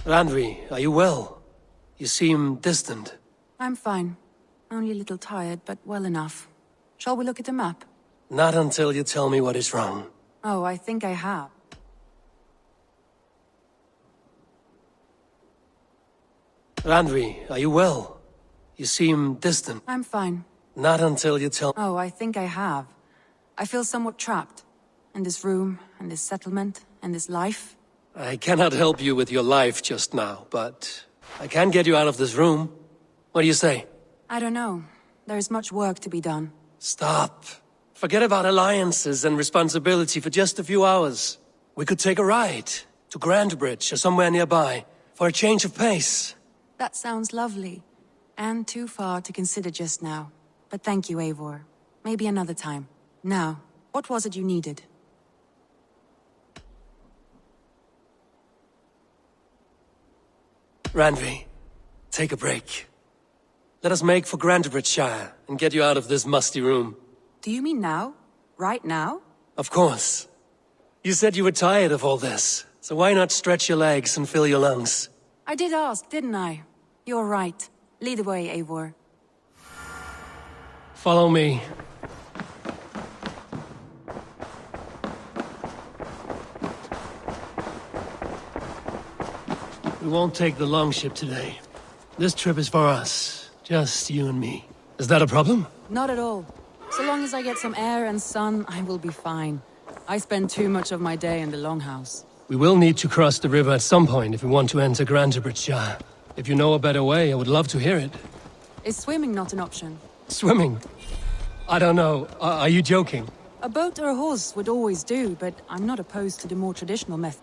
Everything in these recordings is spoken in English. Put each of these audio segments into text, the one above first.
Rendvi, are you well? You seem distant. I'm fine. Only a little tired, but well enough. Shall we look at the map? Not until you tell me what is wrong. Oh, I think I have. Rendvi, are you well? You seem distant. I'm fine. Not until you tell— Oh, I think I have. I feel somewhat trapped. In this room, and this settlement, and this life. I cannot help you with your life just now, but I can get you out of this room. What do you say? I don't know. There is much work to be done. Stop. Forget about alliances and responsibility for just a few hours. We could take a ride to Grandbridge or somewhere nearby for a change of pace. That sounds lovely. And too far to consider just now. But thank you, Eivor. Maybe another time. Now, what was it you needed? Rendvi, take a break. Let us make for Grandbridgeshire and get you out of this musty room. Do you mean now? Right now? Of course. You said you were tired of all this, so why not stretch your legs and fill your lungs? I did ask, didn't I? You're right. Lead the way, Eivor. Follow me. We won't take the longship today. This trip is for us. Just you and me. Is that a problem? Not at all. So long as I get some air and sun, I will be fine. I spend too much of my day in the longhouse. We will need to cross the river at some point if we want to enter Grandbridgeshire. If you know a better way, I would love to hear it. Is swimming not an option? Swimming? I don't know. Are you joking? A boat or a horse would always do, but I'm not opposed to the more traditional method.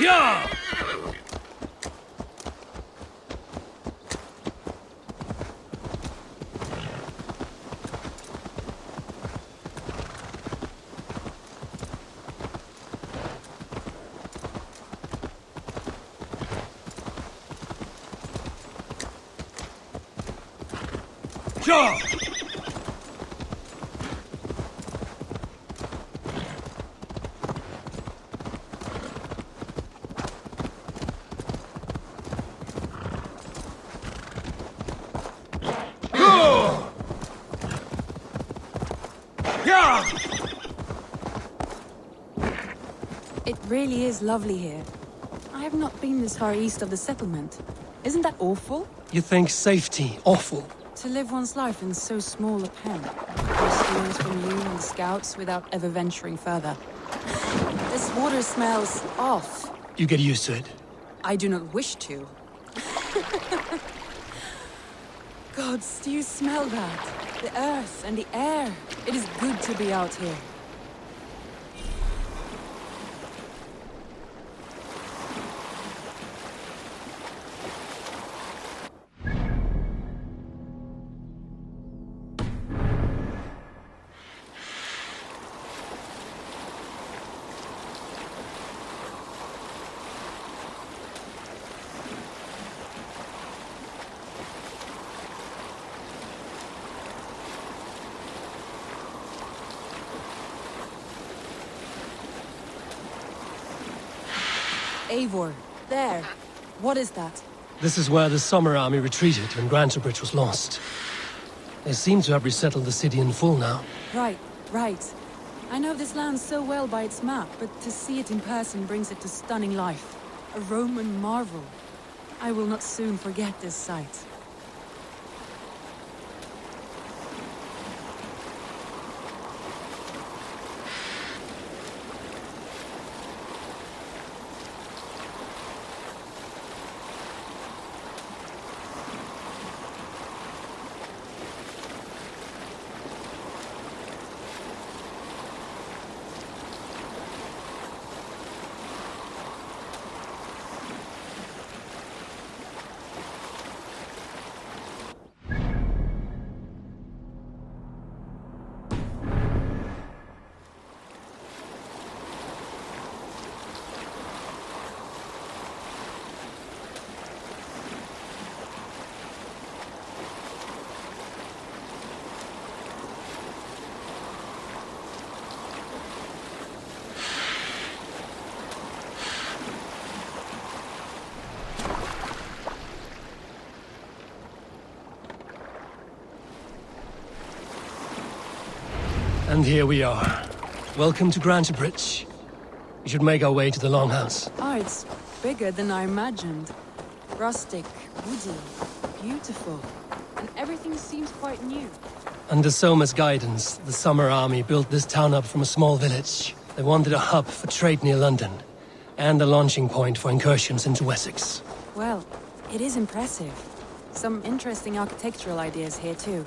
Yeah! Yeah! It really is lovely here. I have not been this far east of the settlement. Isn't that awful? You think safety awful? To live one's life in so small a pen. Stories from you and the scouts without ever venturing further. This water smells off. You get used to it. I do not wish to. Gods, do you smell that? The earth and the air. It is good to be out here. Eivor, there. What is that? This is where the Summer Army retreated when Grantebridge was lost. They seem to have resettled the city in full now. Right. I know this land so well by its map, but to see it in person brings it to stunning life. A Roman marvel. I will not soon forget this sight. And here we are. Welcome to Grantebridge. We should make our way to the Longhouse. Oh, it's bigger than I imagined. Rustic, woody, beautiful. And everything seems quite new. Under Soma's guidance, the Summer Army built this town up from a small village. They wanted a hub for trade near London, and a launching point for incursions into Wessex. Well, it is impressive. Some interesting architectural ideas here too.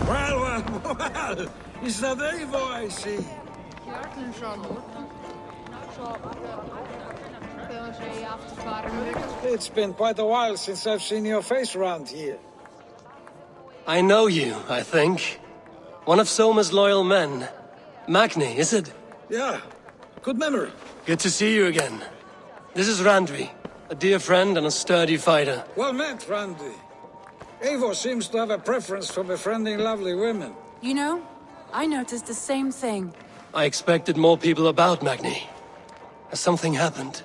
Well, is that Eivor I see? It's been quite a while since I've seen your face around here. I know you, I think. One of Soma's loyal men. Magni, is it? Yeah, good memory. Good to see you again. This is Rendvi, a dear friend and a sturdy fighter. Well met, Rendvi. Eivor seems to have a preference for befriending lovely women. You know, I noticed the same thing. I expected more people about Magni. Has something happened?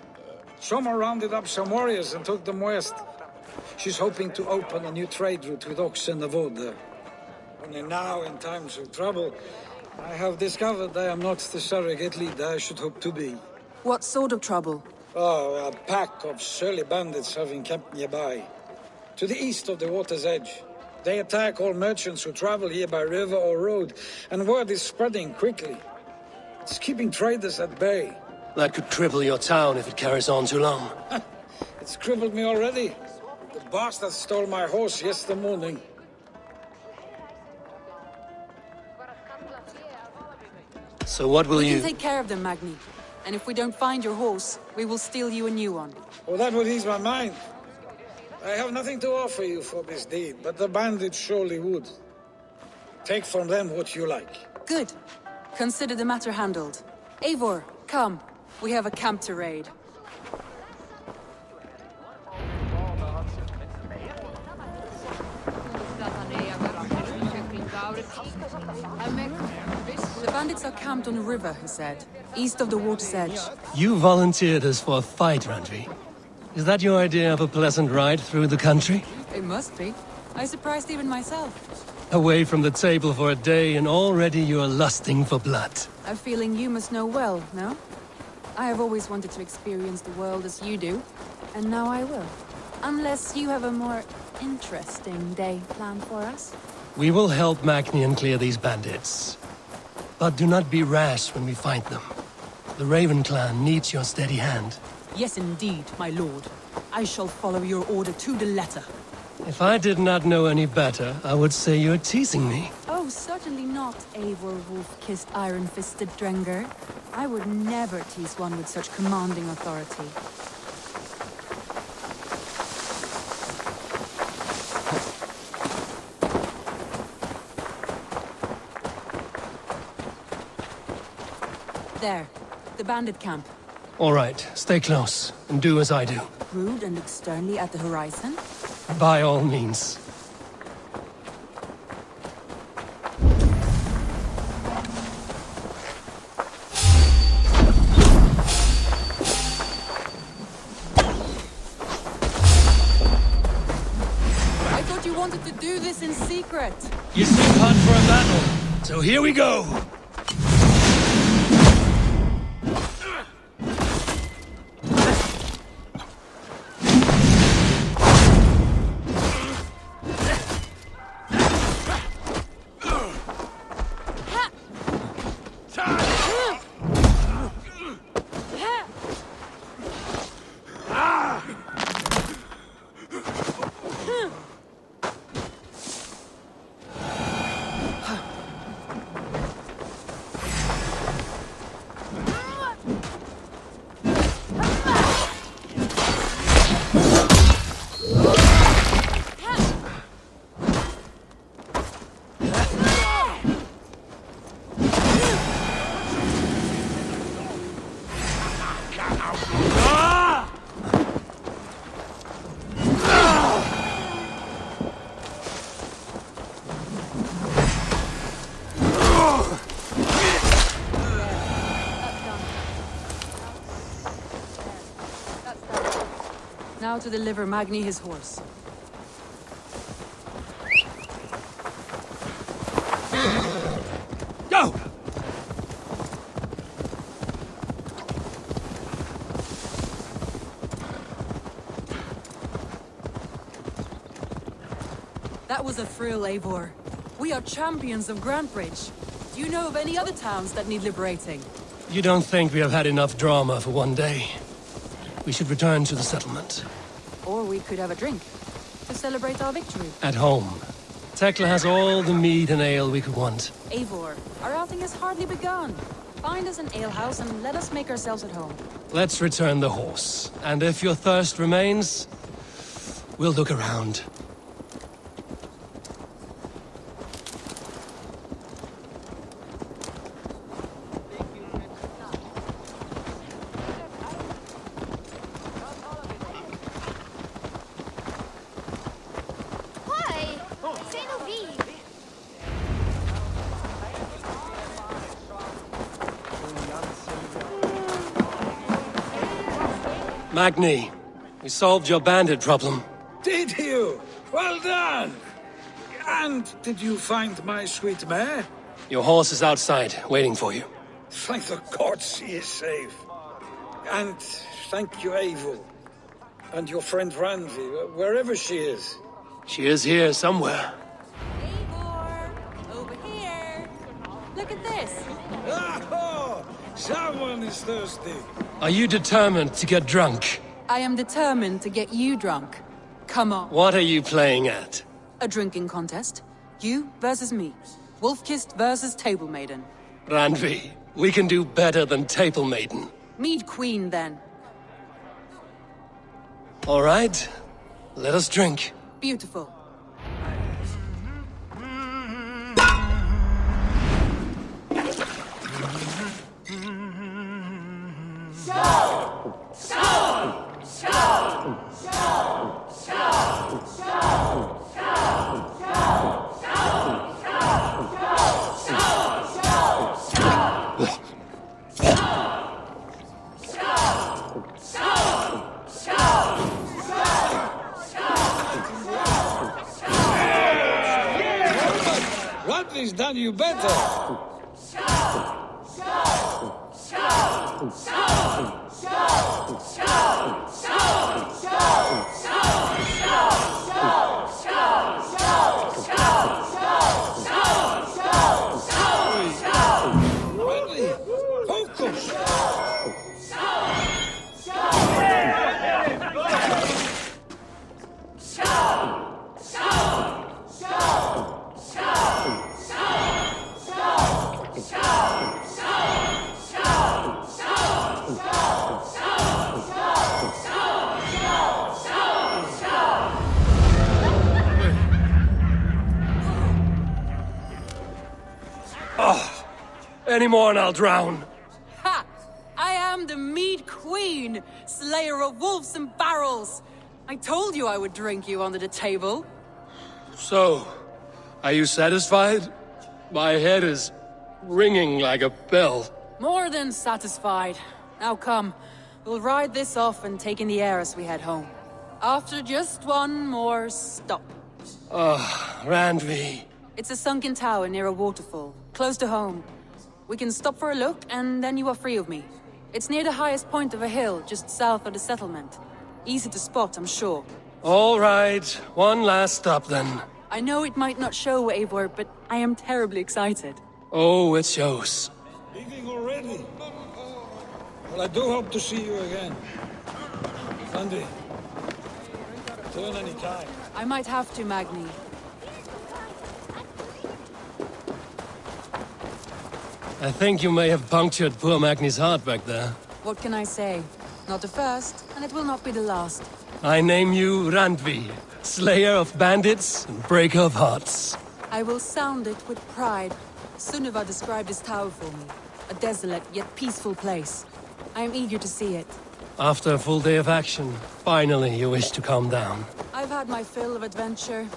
Soma rounded up some warriors and took them west. She's hoping to open a new trade route with oxen of Odin. Only now, in times of trouble, I have discovered I am not the surrogate leader I should hope to be. What sort of trouble? Oh, a pack of surly bandits have encamped nearby. To the east of the water's edge. They attack all merchants who travel here by river or road, and word is spreading quickly. It's keeping traders at bay. That could cripple your town if it carries on too long. It's crippled me already. The bastard stole my horse yesterday morning. So what will We you... can take care of them, Magni. And if we don't find your horse, we will steal you a new one. Oh, that would ease my mind. I have nothing to offer you for this deed, but the bandits surely would. Take from them what you like. Good. Consider the matter handled. Eivor, come. We have a camp to raid. The bandits are camped on a river, he said. East of the water's edge. You volunteered us for a fight, Rendvi. Is that your idea of a pleasant ride through the country? It must be. I surprised even myself. Away from the table for a day and already you are lusting for blood. A feeling you must know well, no? I have always wanted to experience the world as you do, and now I will. Unless you have a more interesting day planned for us. We will help Magni clear these bandits. But do not be rash when we find them. The Raven clan needs your steady hand. Yes, indeed, my lord. I shall follow your order to the letter. If I did not know any better, I would say you're teasing me. Oh, certainly not, Eivor wolf-kissed iron-fisted Drenger. I would never tease one with such commanding authority. There, the bandit camp. All right, stay close, and do as I do. Rude and look sternly at the horizon. By all means. I thought you wanted to do this in secret. You seem hot for a battle, so here we go! Now to deliver Magni his horse. Go! That was a thrill, Eivor. We are champions of Grantebridge. Do you know of any other towns that need liberating? You don't think we have had enough drama for one day? We should return to the settlement. Or we could have a drink, to celebrate our victory. At home. Tekla has all the mead and ale we could want. Eivor, our outing has hardly begun. Find us an alehouse and let us make ourselves at home. Let's return the horse. And if your thirst remains, we'll look around. Magni, we solved your bandit problem. Did you? Well done! And did you find my sweet mare? Your horse is outside, waiting for you. Thank the gods she is safe. And thank you, Eivor. And your friend Rendvi, wherever she is. She is here somewhere. Eivor! Over here! Look at this! Oh, someone is thirsty. Are you determined to get drunk? I am determined to get you drunk. Come on. What are you playing at? A drinking contest. You versus me. Wolf-kissed versus Table Maiden. Rendvi, we can do better than Table Maiden. Mead Queen, then. All right, let us drink. Beautiful. Rendvi's done you better. Focus! Any more and I'll drown. Ha! I am the Mead Queen, slayer of wolves and barrels. I told you I would drink you under the table. So, are you satisfied? My head is ringing like a bell. More than satisfied. Now come, we'll ride this off and take in the air as we head home. After just one more stop. Rendvi. It's a sunken tower near a waterfall, close to home. We can stop for a look, and then you are free of me. It's near the highest point of a hill, just south of the settlement. Easy to spot, I'm sure. All right, one last stop then. I know it might not show, Eivor, but I am terribly excited. Oh, it shows. Leaving already? Well, I do hope to see you again. Rendvi, turn any time. I might have to, Magni. I think you may have punctured poor Magni's heart back there. What can I say? Not the first, and it will not be the last. I name you Rendvi, slayer of bandits and breaker of hearts. I will sound it with pride. Sunniva described this tower for me. A desolate yet peaceful place. I am eager to see it. After a full day of action, finally you wish to calm down. I've had my fill of adventure.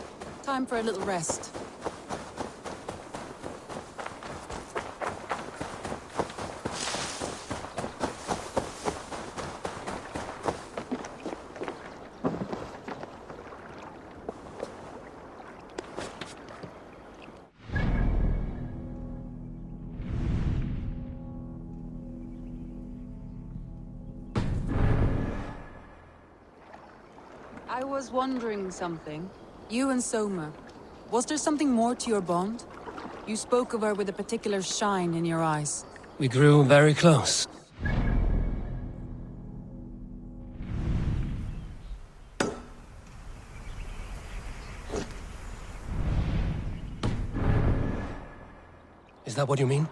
Time for a little rest. I was wondering something. You and Soma, was there something more to your bond? You spoke of her with a particular shine in your eyes. We grew very close. Is that what you mean?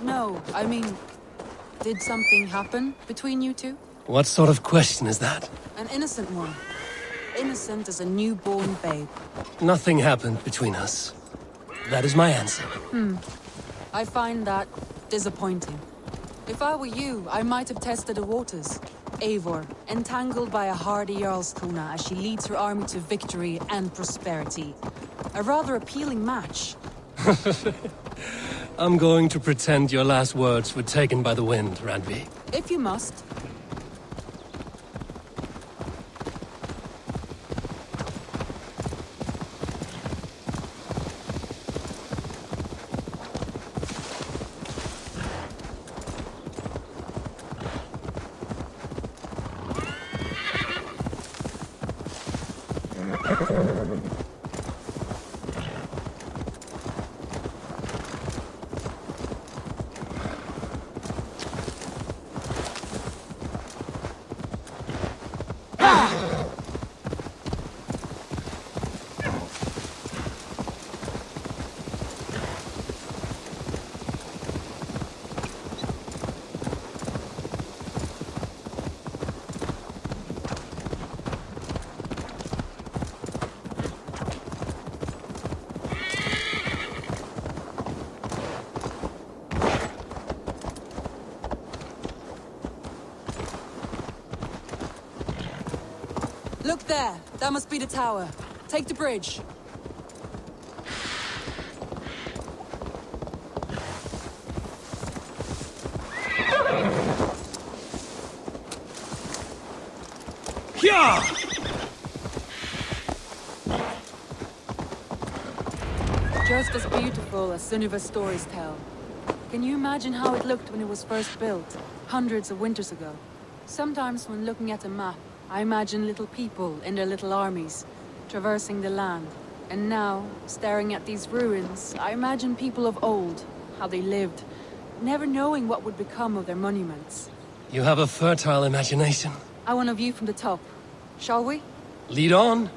No, I mean, did something happen between you two? What sort of question is that? An innocent one. Innocent as a newborn babe. Nothing happened between us. That is my answer. I find that disappointing. If I were you, I might have tested the waters. Eivor, entangled by a hardy Jarlskona as she leads her army to victory and prosperity. A rather appealing match. I'm going to pretend your last words were taken by the wind, Rendvi. If you must. Look there! That must be the tower. Take the bridge. Yeah! Just as beautiful as Sunniva's stories tell. Can you imagine how it looked when it was first built, hundreds of winters ago? Sometimes when looking at a map, I imagine little people in their little armies, traversing the land. And now, staring at these ruins, I imagine people of old, how they lived, never knowing what would become of their monuments. You have a fertile imagination. I want a view from the top. Shall we? Lead on.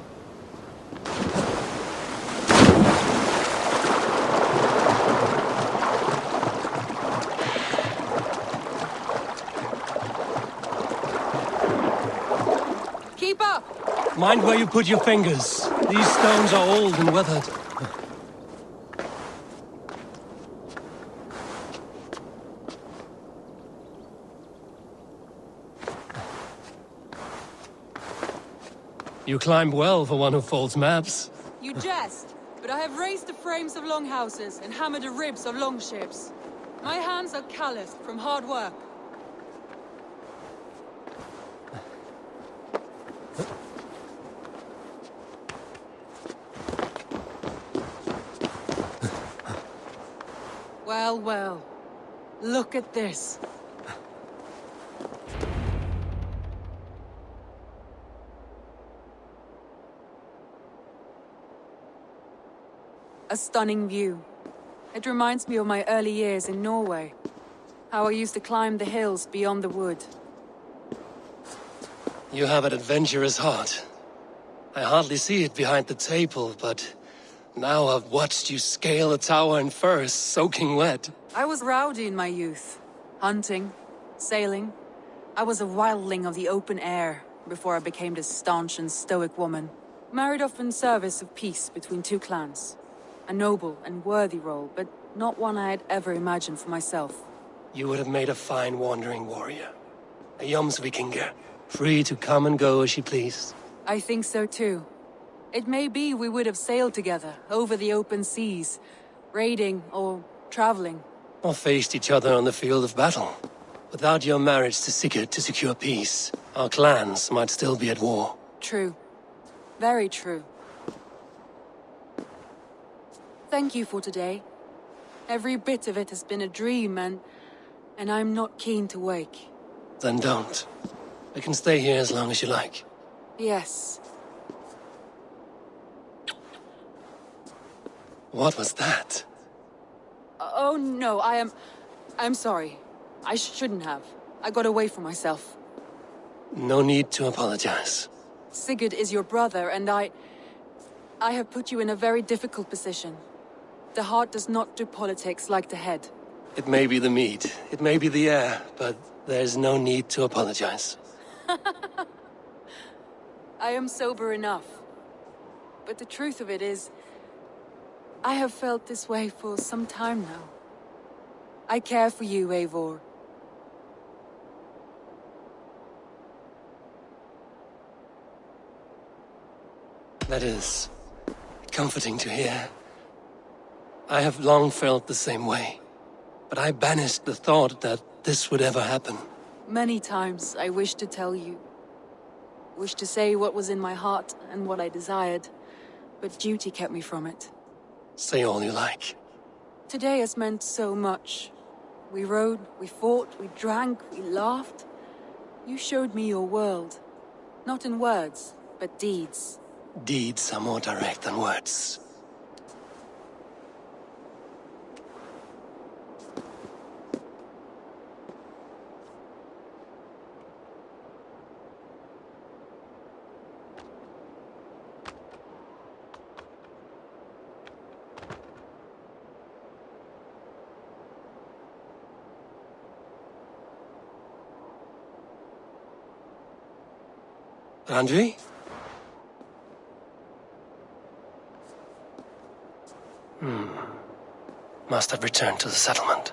Keep up! Mind where you put your fingers. These stones are old and weathered. You climb well for one who folds maps. You jest, but I have raised the frames of longhouses and hammered the ribs of longships. My hands are calloused from hard work. Well, well. Look at this. A stunning view. It reminds me of my early years in Norway. How I used to climb the hills beyond the wood. You have an adventurous heart. I hardly see it behind the table, but now I've watched you scale a tower in furs, soaking wet. I was rowdy in my youth. Hunting, sailing. I was a wildling of the open air before I became this staunch and stoic woman. Married off in service of peace between two clans. A noble and worthy role, but not one I had ever imagined for myself. You would have made a fine wandering warrior. A Jomsvikinger, free to come and go as she pleased. I think so too. It may be we would have sailed together, over the open seas, raiding or traveling. Or faced each other on the field of battle. Without your marriage to Sigurd to secure peace, our clans might still be at war. True. Very true. Thank you for today. Every bit of it has been a dream, and I'm not keen to wake. Then don't. I can stay here as long as you like. Yes. What was that? Oh no, I'm sorry. I shouldn't have. I got away from myself. No need to apologize. Sigurd is your brother, and I have put you in a very difficult position. The heart does not do politics like the head. It may be the meat, it may be the air, but there's no need to apologize. I am sober enough. But the truth of it is, I have felt this way for some time now. I care for you, Eivor. That is comforting to hear. I have long felt the same way, but I banished the thought that this would ever happen. Many times I wished to tell you. Wished to say what was in my heart and what I desired, but duty kept me from it. Say all you like. Today has meant so much. We rode, we fought, we drank, we laughed. You showed me your world. Not in words, but deeds. Deeds are more direct than words. Rendvi? Must have returned to the settlement.